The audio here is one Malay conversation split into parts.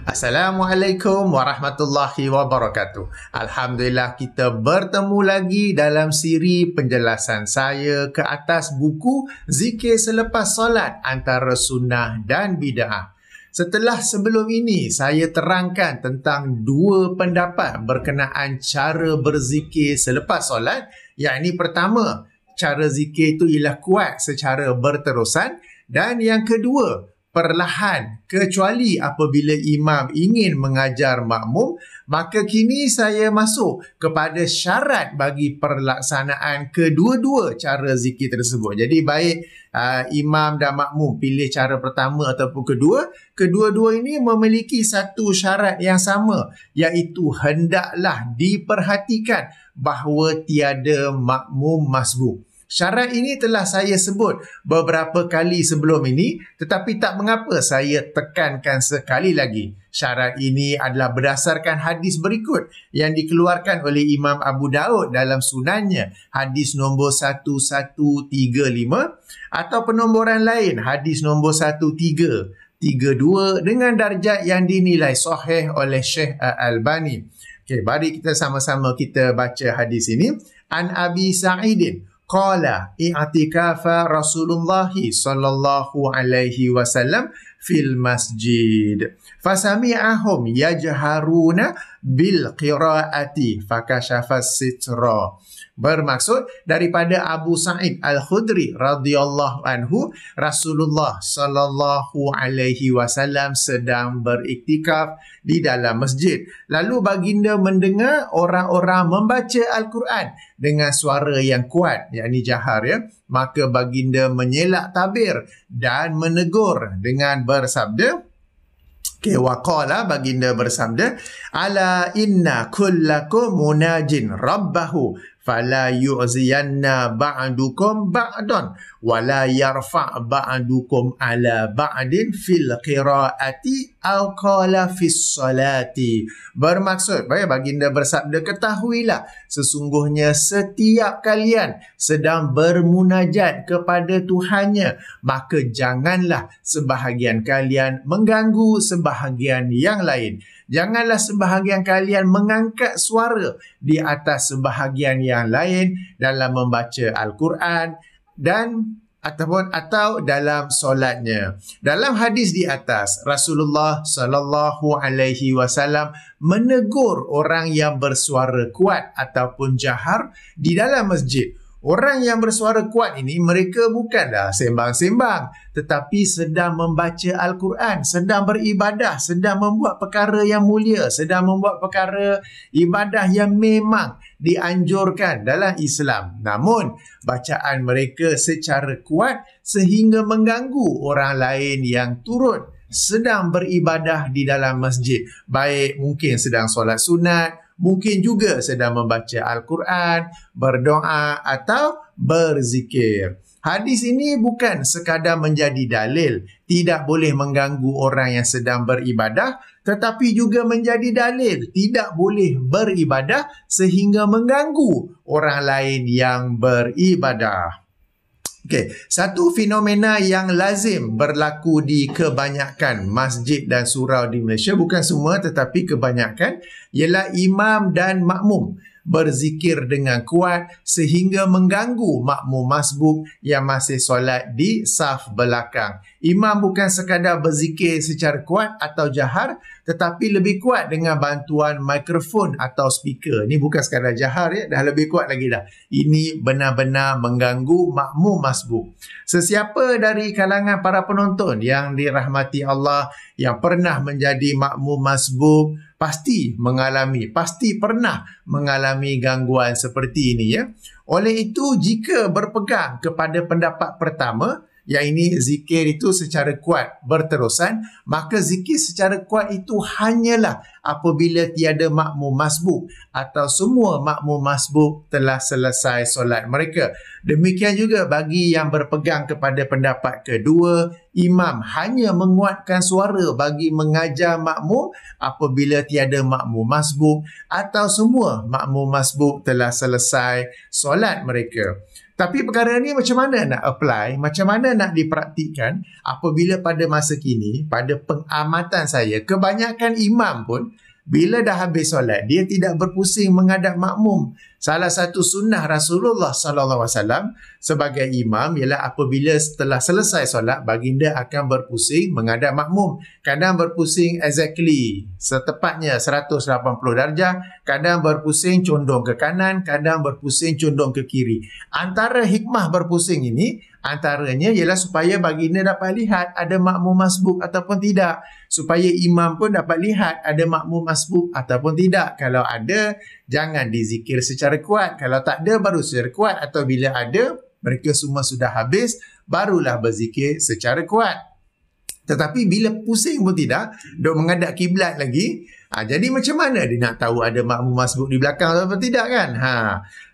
Assalamualaikum warahmatullahi wabarakatuh. Alhamdulillah kita bertemu lagi dalam siri penjelasan saya ke atas buku Zikir Selepas Solat Antara Sunnah dan Bid'ah. Setelah sebelum ini saya terangkan tentang dua pendapat berkenaan cara berzikir selepas solat. Yang ini pertama, cara zikir itu ialah kuat secara berterusan, dan yang kedua, perlahan, kecuali apabila imam ingin mengajar makmum. Maka kini saya masuk kepada syarat bagi pelaksanaan kedua-dua cara zikir tersebut. Jadi baik imam dan makmum pilih cara pertama ataupun kedua, kedua-dua ini memiliki satu syarat yang sama, iaitu hendaklah diperhatikan bahawa tiada makmum masbuk. Syarat ini telah saya sebut beberapa kali sebelum ini, tetapi tak mengapa saya tekankan sekali lagi. Syarat ini adalah berdasarkan hadis berikut yang dikeluarkan oleh Imam Abu Daud dalam sunannya, hadis nombor 1135, atau penomboran lain hadis nombor 1332 dengan darjat yang dinilai sahih oleh Syekh Al-Albani. Okey, mari kita sama-sama kita baca hadis ini. An Abi Sa'idin qala i'tikafa Rasulullah sallallahu alaihi wasallam fil masjid fasami'ahum yajharuna bil qiraati fakashafa sitra. Bermaksud daripada Abu Sa'id Al-Khudri radhiyallahu anhu, Rasulullah sallallahu alaihi wasallam sedang beriktikaf di dalam masjid. Lalu baginda mendengar orang-orang membaca Al-Quran dengan suara yang kuat, yakni jahar ya. Maka baginda menyelak tabir dan menegur dengan bersabda, waqala, baginda bersabda, ala inna kullakum munajin rabbahu fala yu'ziyanna ba'dukum ba'dan wala yarfa' ba'dukum ala ba'din fil qiraati aw qala fis salati. Bermaksud, baginda bersabda, ketahuilah sesungguhnya setiap kalian sedang bermunajat kepada Tuhannya, maka janganlah sebahagian kalian mengganggu sebahagian yang lain. Janganlah sebahagian kalian mengangkat suara di atas sebahagian yang lain dalam membaca Al-Quran atau dalam solatnya. Dalam hadis di atas, Rasulullah sallallahu alaihi wasallam menegur orang yang bersuara kuat ataupun jahar di dalam masjid. Orang yang bersuara kuat ini, mereka bukanlah sembang-sembang, tetapi sedang membaca Al-Quran, sedang beribadah, sedang membuat perkara yang mulia, sedang membuat perkara ibadah yang memang dianjurkan dalam Islam. Namun, bacaan mereka secara kuat sehingga mengganggu orang lain yang turut sedang beribadah di dalam masjid. Baik mungkin sedang solat sunat, mungkin juga sedang membaca Al-Quran, berdoa atau berzikir. Hadis ini bukan sekadar menjadi dalil tidak boleh mengganggu orang yang sedang beribadah, tetapi juga menjadi dalil tidak boleh beribadah sehingga mengganggu orang lain yang beribadah. Okey, satu fenomena yang lazim berlaku di kebanyakan masjid dan surau di Malaysia, bukan semua tetapi kebanyakan, ialah imam dan makmum berzikir dengan kuat sehingga mengganggu makmum masbuk yang masih solat di saf belakang. Imam bukan sekadar berzikir secara kuat atau jahar, tetapi lebih kuat dengan bantuan mikrofon atau speaker. Ini bukan sekadar jahar ya, dah lebih kuat lagi dah. Ini benar-benar mengganggu makmum masbuk. Sesiapa dari kalangan para penonton yang dirahmati Allah yang pernah menjadi makmum masbuk pasti pernah mengalami gangguan seperti ini ya. Oleh itu, jika berpegang kepada pendapat pertama, yang ini zikir itu secara kuat berterusan, maka zikir secara kuat itu hanyalah apabila tiada makmum masbuk atau semua makmum masbuk telah selesai solat mereka. Demikian juga bagi yang berpegang kepada pendapat kedua, imam hanya menguatkan suara bagi mengajar makmum apabila tiada makmum masbuk atau semua makmum masbuk telah selesai solat mereka. Tapi perkara ni macam mana nak apply, macam mana nak dipraktikkan apabila pada masa kini, pada pengamatan saya, kebanyakan imam pun bila dah habis solat, dia tidak berpusing menghadap makmum. Salah satu sunnah Rasulullah sallallahu alaihi wasallam sebagai imam ialah apabila setelah selesai solat, baginda akan berpusing menghadap makmum. Kadang berpusing exactly, setepatnya 180 darjah, kadang berpusing condong ke kanan, kadang berpusing condong ke kiri. Antara hikmah berpusing ini, antaranya ialah supaya baginda dapat lihat ada makmum masbuk ataupun tidak. Supaya imam pun dapat lihat ada makmum masbuk ataupun tidak. Kalau ada, jangan dizikir secara kuat. Kalau tak ada, baru secara kuat. Atau bila ada, mereka semua sudah habis, barulah berzikir secara kuat. Tetapi bila pusing pun tidak, duk menghadap kiblat lagi, jadi macam mana dia nak tahu ada makmum masbuk di belakang atau tidak kan?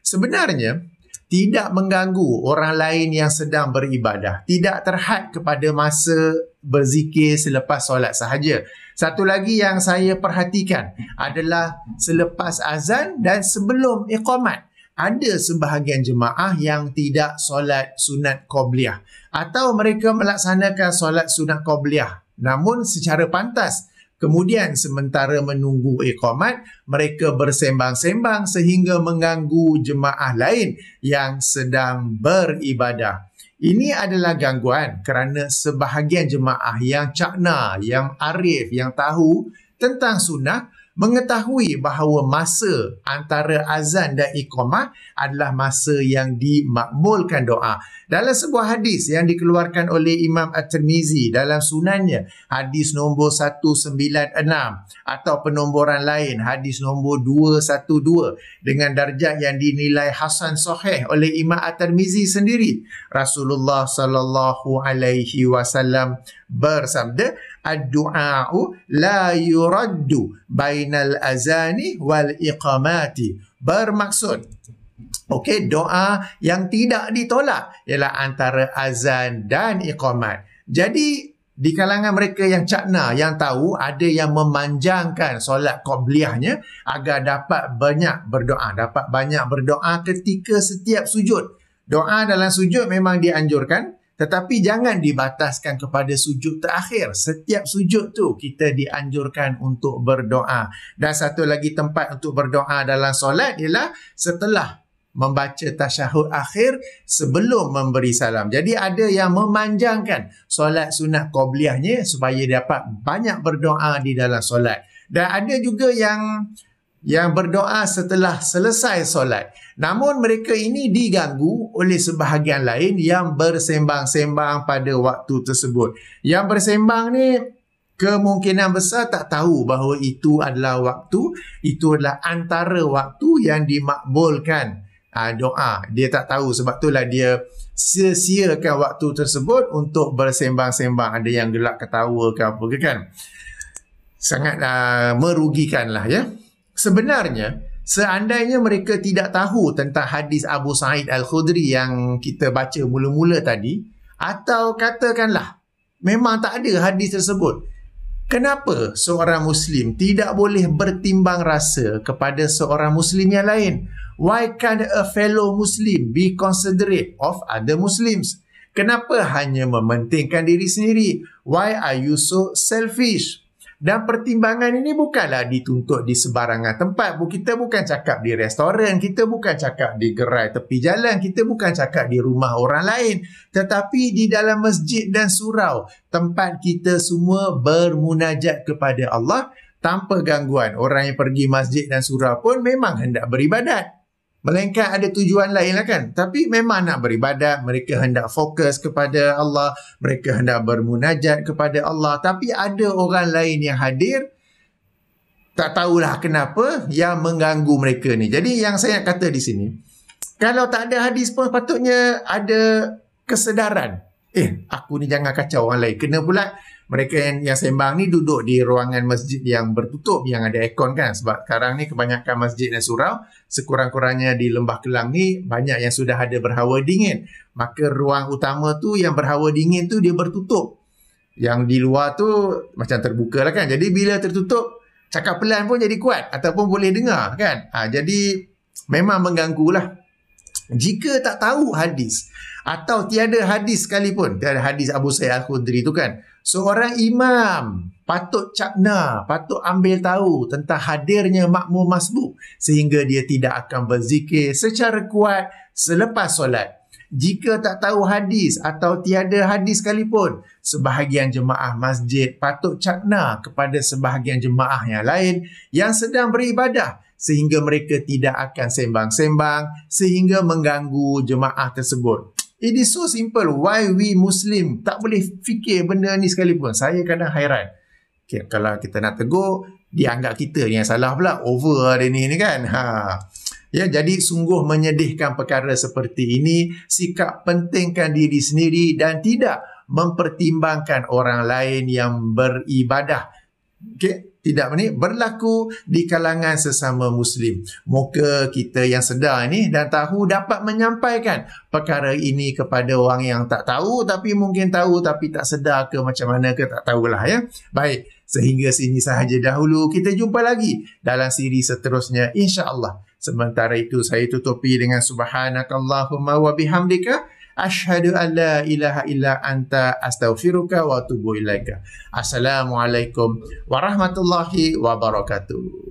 Sebenarnya, tidak mengganggu orang lain yang sedang beribadah. Tidak terhad kepada masa berzikir selepas solat sahaja. Satu lagi yang saya perhatikan adalah selepas azan dan sebelum iqamat. Ada sebahagian jemaah yang tidak solat sunat qobliyah. Atau mereka melaksanakan solat sunat qobliyah namun secara pantas. Kemudian sementara menunggu iqamat, mereka bersembang-sembang sehingga mengganggu jemaah lain yang sedang beribadah. Ini adalah gangguan kerana sebahagian jemaah yang cakna, yang arif, yang tahu tentang sunnah, mengetahui bahawa masa antara azan dan iqamah adalah masa yang dimakbulkan doa. Dalam sebuah hadis yang dikeluarkan oleh Imam At-Tirmizi dalam sunannya, hadis nombor 196 atau penomboran lain hadis nombor 212 dengan darjah yang dinilai hasan sahih oleh Imam At-Tirmizi sendiri. Rasulullah sallallahu alaihi wasallam bersabda, "Ad-du'a'u la yuraddu bainal azani wal iqamati." Bermaksud, doa yang tidak ditolak ialah antara azan dan iqamat. Jadi di kalangan mereka yang cakna, yang tahu, ada yang memanjangkan solat qobliyahnya agar dapat banyak berdoa ketika setiap sujud. Doa dalam sujud memang dianjurkan, tetapi jangan dibataskan kepada sujud terakhir. Setiap sujud tu kita dianjurkan untuk berdoa. Dan satu lagi tempat untuk berdoa dalam solat ialah setelah membaca tasyahud akhir sebelum memberi salam. Jadi ada yang memanjangkan solat sunat qobliyahnya supaya dapat banyak berdoa di dalam solat. Dan ada juga yang berdoa setelah selesai solat. Namun mereka ini diganggu oleh sebahagian lain yang bersembang-sembang pada waktu tersebut. Yang bersembang ni kemungkinan besar tak tahu bahawa itu adalah antara waktu yang dimakbulkan doa. Dia tak tahu, sebab itulah dia sia-siakan waktu tersebut untuk bersembang-sembang. Ada yang gelak ketawa ke apa ke kan. Sangat merugikanlah ya. Sebenarnya, seandainya mereka tidak tahu tentang hadis Abu Sa'id Al-Khudri yang kita baca mula-mula tadi, atau katakanlah memang tak ada hadis tersebut, kenapa seorang Muslim tidak boleh bertimbang rasa kepada seorang Muslim yang lain? Why can't a fellow Muslim be considerate of other Muslims? Kenapa hanya mementingkan diri sendiri? Why are you so selfish? Dan pertimbangan ini bukanlah dituntut di sebarangan tempat. Kita bukan cakap di restoran, kita bukan cakap di gerai tepi jalan, kita bukan cakap di rumah orang lain. Tetapi di dalam masjid dan surau, tempat kita semua bermunajat kepada Allah tanpa gangguan. Orang yang pergi masjid dan surau pun memang hendak beribadat. Melainkan ada tujuan lain lah kan. Tapi memang nak beribadat, mereka hendak fokus kepada Allah, mereka hendak bermunajat kepada Allah. Tapi ada orang lain yang hadir, tak tahulah kenapa, yang mengganggu mereka ni. Jadi yang saya nak kata di sini, kalau tak ada hadis pun patutnya ada kesedaran. Aku ni jangan kacau orang lain. Kena pula mereka yang sembang ni duduk di ruangan masjid yang bertutup, yang ada aircon kan. Sebab sekarang ni kebanyakan masjid dan surau, sekurang-kurangnya di Lembah Kelang ni, banyak yang sudah ada berhawa dingin. Maka ruang utama tu yang berhawa dingin tu dia bertutup. Yang di luar tu macam terbuka lah kan. Jadi bila tertutup, cakap pelan pun jadi kuat ataupun boleh dengar kan. Jadi memang mengganggu lah. Jika tak tahu hadis atau tiada hadis sekalipun, tiada hadis Abu Sa'id Al-Khudri tu kan, seorang imam patut cakna, patut ambil tahu tentang hadirnya makmum masbuk sehingga dia tidak akan berzikir secara kuat selepas solat. Jika tak tahu hadis atau tiada hadis sekalipun, sebahagian jemaah masjid patut cakna kepada sebahagian jemaah yang lain yang sedang beribadah sehingga mereka tidak akan sembang-sembang sehingga mengganggu jemaah tersebut. It is so simple. Why we Muslim tak boleh fikir benda ni sekalipun? Saya kadang hairan. Okay, kalau kita nak tegur, dia anggap kita yang salah pula. Over hari ni kan. Ya, jadi sungguh menyedihkan perkara seperti ini. Sikap pentingkan diri sendiri dan tidak mempertimbangkan orang lain yang beribadah. Okay, tidak berlaku di kalangan sesama Muslim. Moga kita yang sedar ni dan tahu dapat menyampaikan perkara ini kepada orang yang tak tahu, tapi mungkin tahu tapi tak sedar ke macam mana ke, tak tahulah ya. Baik, sehingga sini sahaja dahulu. Kita jumpa lagi dalam siri seterusnya insya-Allah. Sementara itu saya tutupi dengan subhanakallahumma wa bihamdika asyhadu an la ilaha illa anta astaghfiruka wa atubu ilaika. Assalamualaikum warahmatullahi wabarakatuh.